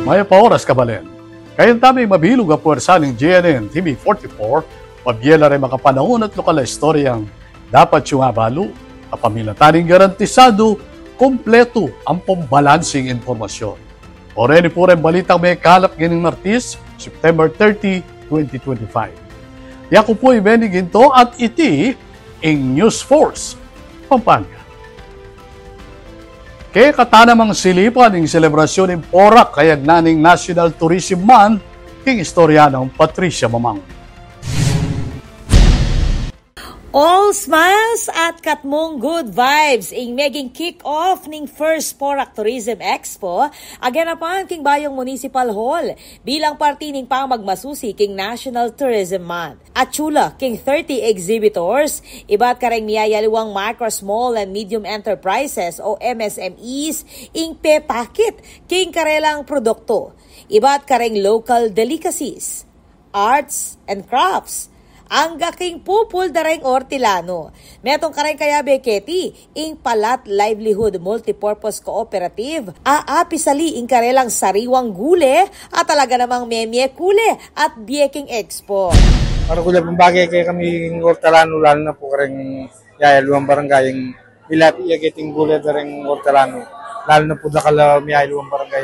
Maya pa oras kabalen. Kayang tami mabilog ang puwersa ng GNN TV44, pabyela rin makapanahon at lokal na istoryang dapat yung abalo, kapamilataning garantisado, kompleto ang pambalansing informasyon. O rin po rin balitang may kalap gining Martis, September 30, 2025. Yaku po imenig ito at iti in News Force, Pampanga. Kaya katanamang silipan ng selebrasyon ng Porac kayag naning National Tourism Month king istorya ng Patricia Mamang. All smiles at katmong good vibes ing maging kick-off ning first Porac Tourism Expo aganapan king Bayong Municipal Hall bilang parte ning pamagmasusi king National Tourism Month. At chula king 30 exhibitors, iba't kareng miyayaliwang micro, small and medium enterprises o MSMEs ing pepakit king karelang produkto. Iba't kareng local delicacies, arts and crafts, ang gaking pupul dareng Ortilano. Metong kareng kaya Beketi, ing Palat Livelihood Multipurpose Cooperative, aapisali ing karelang sariwang gule at talaga namang memye kule at Bieking Expo. Para kula pambagay kay kami Ortilano, lalo na po kareng yaya luwang barangay yung ilapi yagiting gule dareng Ortilano, lalo na po dakala yaya luwang barangay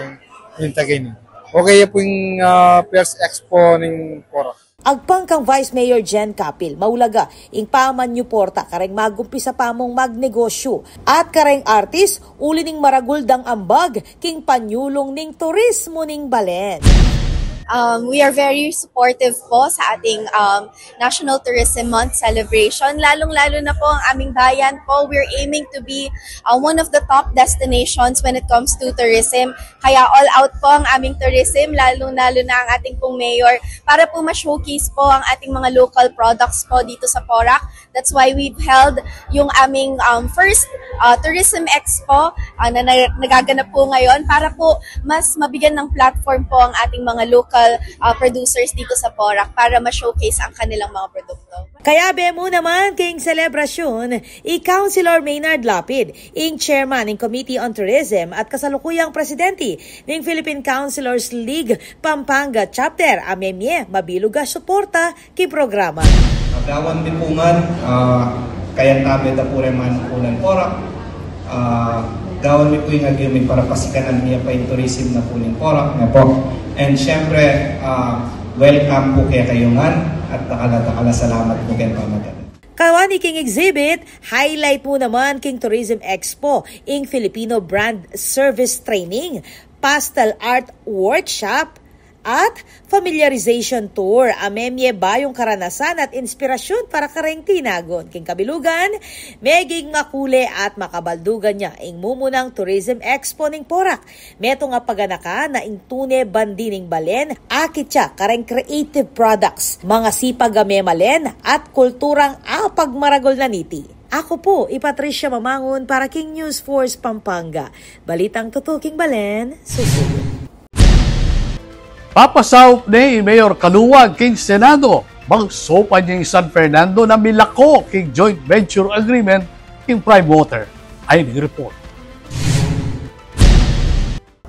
yung tagay ni. Okay po yung first expo ng Porac. Agpang kang Vice Mayor Jen Capil, maulaga, ing paman nyo porta, kareng magumpisa pa mong magnegosyo. At kareng artist, uli ning maraguldang ambag, king panyulong ning turismo ning Balen. We are very supportive po sa ating National Tourism Month celebration. Lalong-lalo na po ang aming bayan po. We're aiming to be one of the top destinations when it comes to tourism. Kaya all out po ang aming tourism, lalong-lalo na ang ating pong mayor para po ma-showcase po ang ating mga local products po dito sa Porac. That's why we've held yung aming first Tourism Expo na nagaganap po ngayon para po mas mabigyan ng platform po ang ating mga local producers dito sa Porac para ma-showcase ang kanilang mga produkto. Kaya mo naman king selebrasyon, i-Councilor Maynard Lapid, ing chairman ng Committee on Tourism at kasalukuyang presidente ng Philippine Councilors League Pampanga Chapter, amemye mabiluga suporta ki programa. Dawan dipungan, kaya tabi da po reman po ng Porac. Dawan mi po yung agreement para pasikanan niya pa yung tourism na po ng Porac. And syempre, welcome po kaya kayungan at takala salamat po kaya pamagan. Kawani king exhibit, highlight mo naman king Tourism Expo, ing Filipino Brand Service Training, Pastel Art Workshop, at familiarization tour. Amemye ba yung karanasan at inspirasyon para kareng tinagon king kabilugan, meging makule at makabaldugan niya ing mumunang Tourism Expo ning Porac. Meto nga paganaka na ing tune bandi ning Balen, akit siya kareng creative products, mga sipag malen at kulturang apagmaragol na niti. Ako po, Patricia Mamangon para King News Force Pampanga. Balitang tutuking Balen, susunod. Papasaup ni Mayor Kaluwag king Senado, magsopan niya San Fernando na milako king Joint Venture Agreement king Prime Water. Ay report.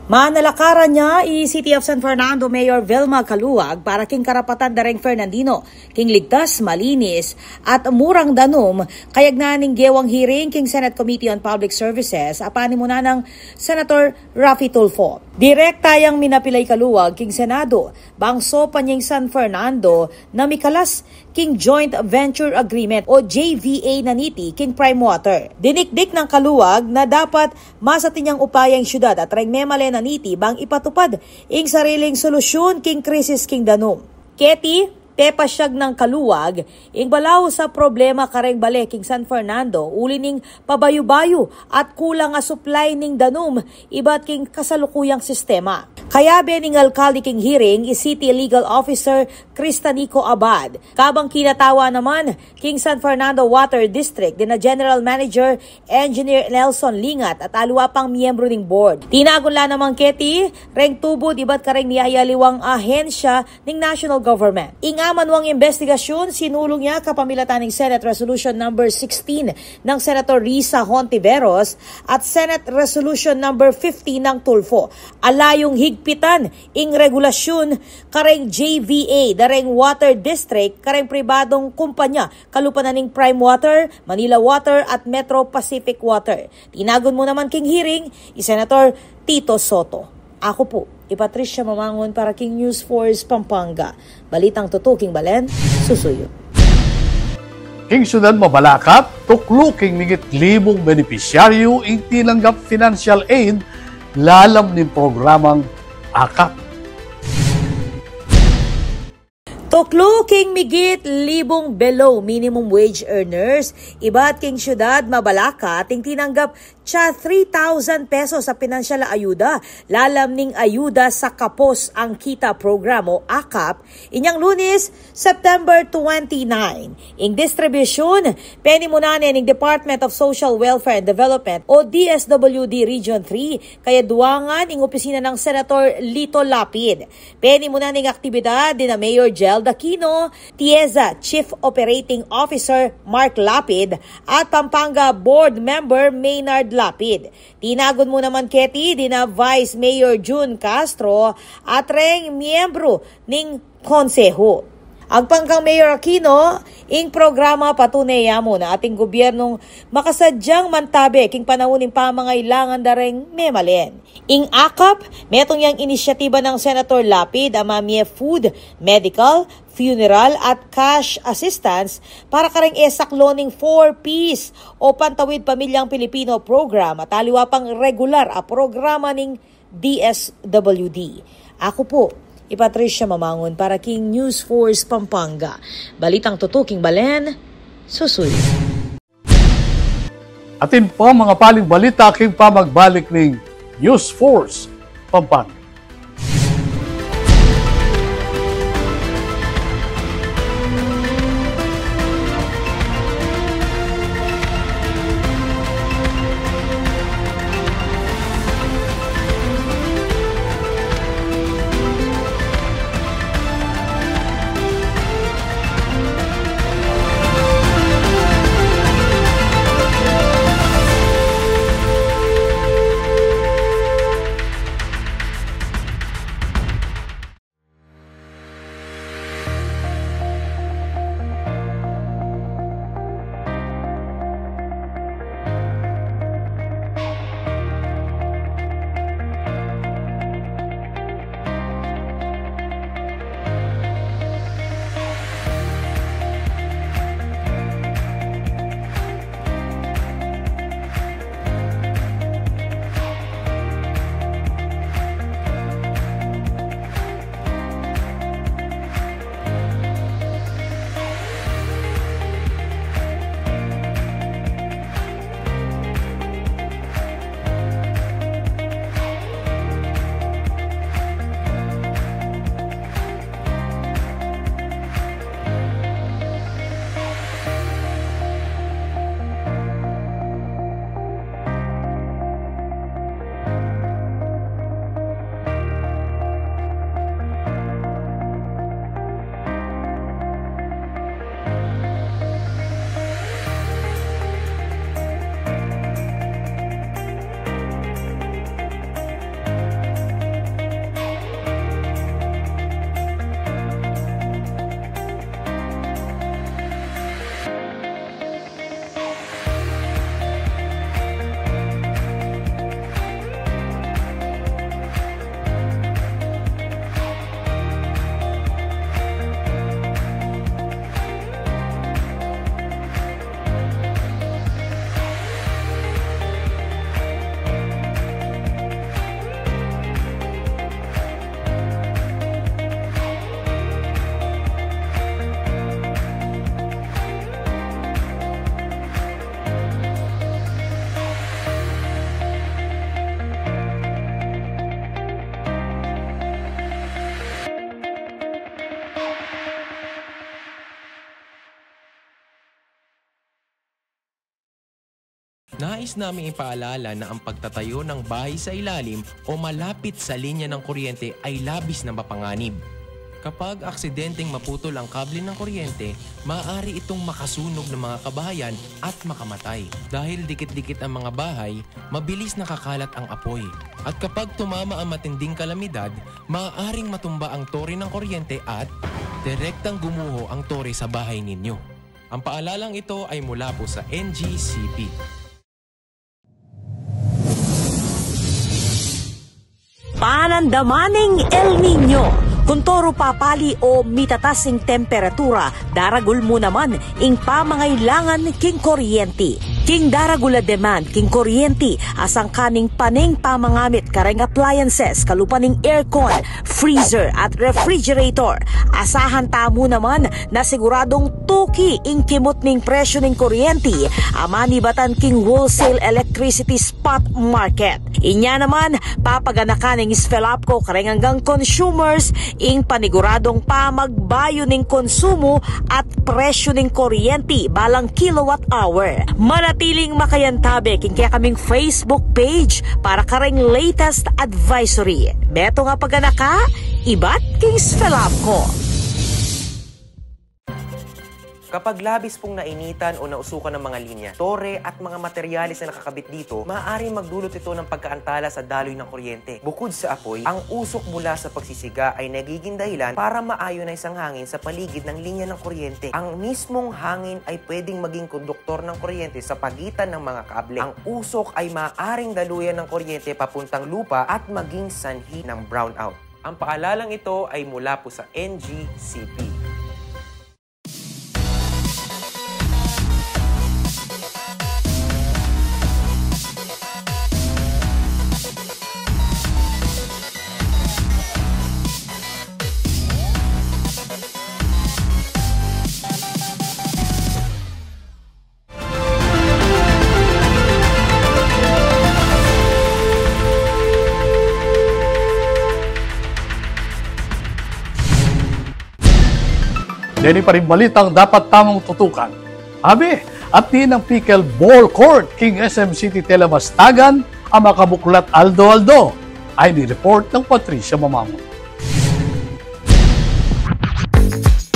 Manalakaran niya City of San Fernando Mayor Vilma Kaluwag para king karapatan dareng Fernandino, king ligtas, malinis at murang danom kayag na ning gewang hearing king Senate Committee on Public Services apani muna ng Senator Raffy Tulfo. Direkta yang minapilay Kaluwag king Senado, bangso pa niyang San Fernando na mikalas king Joint Venture Agreement o JVA na niti king Prime Water. Dinikdik ng Kaluwag na dapat masatinyang upayang syudad at reng memale na niti bang ipatupad ing sariling solusyon king krisis king danom. Keti, pepasyag ng Kaluwag, ing balaw sa problema kareng bale king San Fernando, uli ning pabayo-bayo at kulang nga supply ning danom, iba't king kasalukuyang sistema. Kaya bening alkalde king hearing City Legal Officer Cristanico Abad. Kabang kinatawa naman king San Fernando Water District din na General Manager Engineer Nelson Lingat at alwa pang miyembro ning board. Tinagunla namang keti, reng tubod iba't kareng niyayaliwang ahensya ning national government. Manwang investigasyon, sinulong niya kapamilatan ng Senate Resolution number 16 ng Senator Risa Hontiveros at Senate Resolution number 50 ng Tulfo. Alayong higpit higpitan ing regulasyon kareng JVA, dareng water district, kareng pribadong kumpanya, kalupanan ning Prime Water, Manila Water at Metro Pacific Water. Tinagon mo naman king hearing, Senator Tito Soto. Ako po, Patricia Mamangon para King News Force Pampanga. Balitang tutuking balen, susuyo. King Syudad Mabalakap, tukluking migit libong benepisyaryo ing tinanggap financial aid lalam ni programang AKAP. Tukluking migit libong below minimum wage earners, iba't King Syudad Mabalaka ting tinanggap siya 3,000 pesos sa pinansyal na ayuda, lalam ning ayuda sa kapos ang kita programo AKAP, inyang Lunes, September 29. Ing distribution, penimunanin ning Department of Social Welfare and Development o DSWD Region 3, kaya duwangan ing opisina ng Senator Lito Lapid. Penimunanin aktibidad din na Mayor Gel Aquino, TIEZA Chief Operating Officer Mark Lapid at Pampanga Board Member Maynard Lapid. Tinagon mo naman Keti din na Vice Mayor June Castro at reng miyembro ning konseho. Ang pangkang Mayor Aquino, ing programa patunay mo na ating gobyernong makasadyang mantabe king panahon ng pamangailangan dareng memalen. Ing AKAP, metong yang inisyatiba ng Senator Lapid ang mamie food, medical, funeral at cash assistance para kareng esakloning 4Ps o Pantawid Pamilyang Pilipino program at aliwa pang regular a programa ning DSWD. Ako po, Patricia Mamangon para King News Force Pampanga. Balitang tutuking balen, susuyo. Atin po mga paling balita king pamagbalik ng News Force Pampanga. Nais naming ipaalala na ang pagtatayo ng bahay sa ilalim o malapit sa linya ng kuryente ay labis na mapanganib. Kapag aksidenteng maputol ang kable ng kuryente, maaari itong makasunog ng mga kabahayan at makamatay. Dahil dikit-dikit ang mga bahay, mabilis nakakalat ang apoy. At kapag tumama ang matinding kalamidad, maaaring matumba ang tore ng kuryente at direktang gumuho ang tore sa bahay ninyo. Ang paalalang ito ay mula po sa NGCP. Panandamaning El Nino. Kung toro papali o mitatasing temperatura, daragul mo naman ing pamangailangan king kuryente. King daragula demand king kuryente asang kaning paning pamangamit kareng appliances kalupaning aircon, freezer at refrigerator. Asahan tamo naman na siguradong tuki ing kimot ning presyo ning kuryente amani batan king wholesale electricity spot market. Inya naman papaganakan ning Sfelapco kareng hanggang consumers ing paniguradong pamagbayo ning konsumo at presyo ning kuryente balang kilowatt hour. Manatiling makayantabe king kaya kaming Facebook page para kareng latest advisory. Beto nga paganaka, ibat king Sfelapco. Kapag labis pong nainitan o nausukan ng mga linya, tore at mga materyales na nakakabit dito, maaaring magdulot ito ng pagkaantala sa daloy ng kuryente. Bukod sa apoy, ang usok mula sa pagsisiga ay nagiging dahilan para ma-ionize ang hangin sa paligid ng linya ng kuryente. Ang mismong hangin ay pwedeng maging konduktor ng kuryente sa pagitan ng mga kable. Ang usok ay maaaring daluyan ng kuryente papuntang lupa at maging sanhi ng brownout. Ang paalalang ito ay mula po sa NGCP. Deni pa rin balitang dapat tamang tutukan. Abi, at di ng pickleball court king SM City Telemastagan ang makabuklat Aldo ay ni-report ng Patricia Mamamon.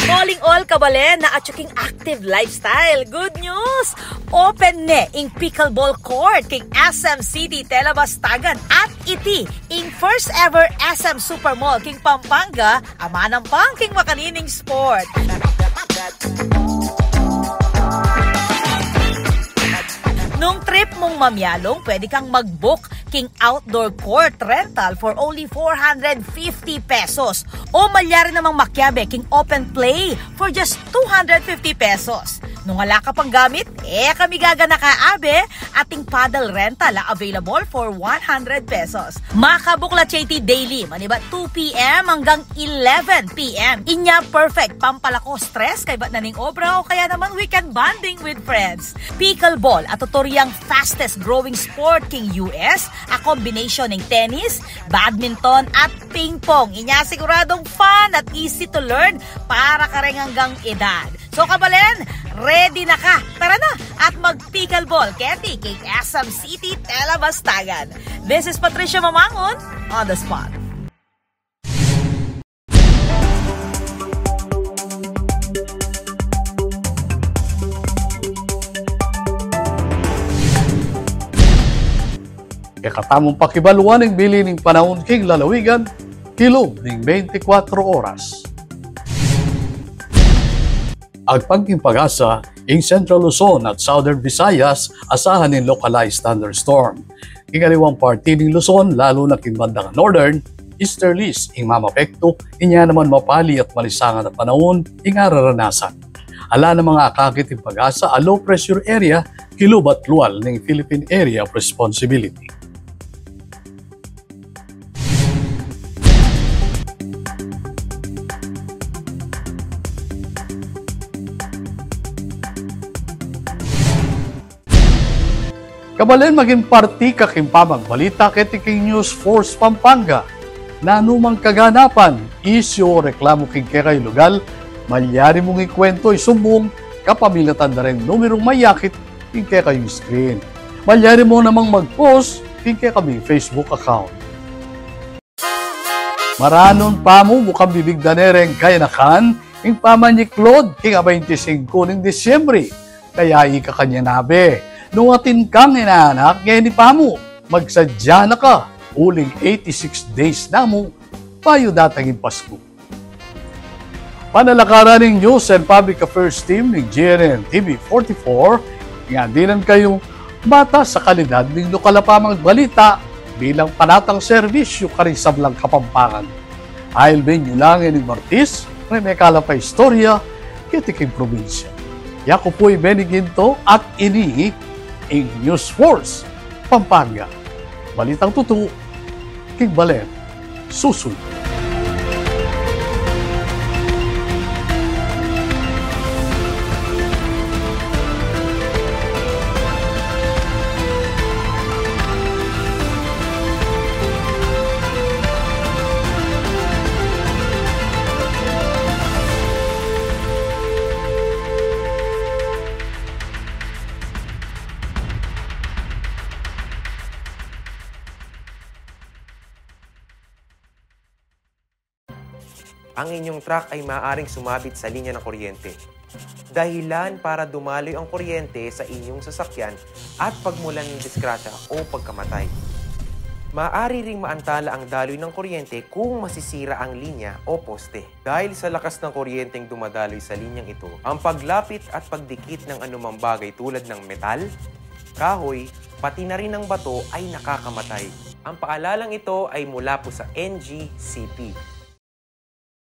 Calling all kabalen na atsuking active lifestyle. Good news! Open ne ing pickleball court king SM City Telemastagan at iti ing first ever SM Supermall king Pampanga amanang pang king makanining sport. Nung trip mong mamyalong, pwede kang mag-book king outdoor court rental for only 450 pesos. O malyari namang makyabe king open play for just 250 pesos. Nung wala ka pang gamit, kami gagana ka abe, ating paddle rental available for 100 pesos. Makabukla JT daily, maniba 2 p.m. hanggang 11 p.m. Inya perfect pampalako stress kay ba't naning obra o kaya naman weekend bonding with friends. Pickleball at tutoriang fastest growing sport king US, a combination ng tennis, badminton at ping pong. Inya siguradong fun at easy to learn para kareng hanggang edad. So kabalen, ready na ka. Tara na at mag-pickleball keti kay SM City Telemastagan. This is Patricia Mamangon on the spot. Katamong pakibaluan ng bili ng panahon king lalawigan, kilog ng 24 oras. Agpangking pag-asa, ing Central Luzon at Southern Visayas, asahan ng localized thunderstorm. Ingaliwang party ng Luzon, lalo na kimbandang Northern, Easterlies, ing mamapekto, inya naman mapali at malisangan na panahon, ing araranasan. Ala ng mga akakit ng pag-asa, a low pressure area, kilubat luwal ng Philippine Area of Responsibility. Kabalen maging parti kakimpamang balita ketiking News Force Pampanga. Na anumang kaganapan, isyo reklamo king kekay lugal, malyari mong ikwento isumbong, kapamilatan na rin numerong mayakit king kekay screen. Malyari mo namang mag-post king kekay Facebook account. Maranon pa mo mukhang bibig na nereng kaya nakan, ing pamanyiklod king 25 ng Disyembre. Kaya ika kanya nabe, nung atin kang inaanak, ngayon ni pamo, magsadya na ka, uling 86 days na mo, payo datangin Pasko. Panalakaran ng News and Public Affairs Team ng GNN TV44, nga dinan kayong bata sa kalidad ng lukalapamang balita bilang panatang serbisyo karisablang Kapampangan. Ayl Ben Yulangin ng Martis, may kalapa istorya, kitiking probinsya. Yako po'y Beniginto at ini ang News Force, Pampanga. Balitang tutu, King Balen, susunod. Ang inyong truck ay maaaring sumabit sa linya ng kuryente. Dahilan para dumaloy ang kuryente sa inyong sasakyan at pagmulan ng disgrasya o pagkamatay. Maaari ring maantala ang daloy ng kuryente kung masisira ang linya o poste. Dahil sa lakas ng kuryenteng dumadaloy sa linyang ito, ang paglapit at pagdikit ng anumang bagay tulad ng metal, kahoy, pati na rin ng bato ay nakakamatay. Ang paalalang ito ay mula po sa NGCP.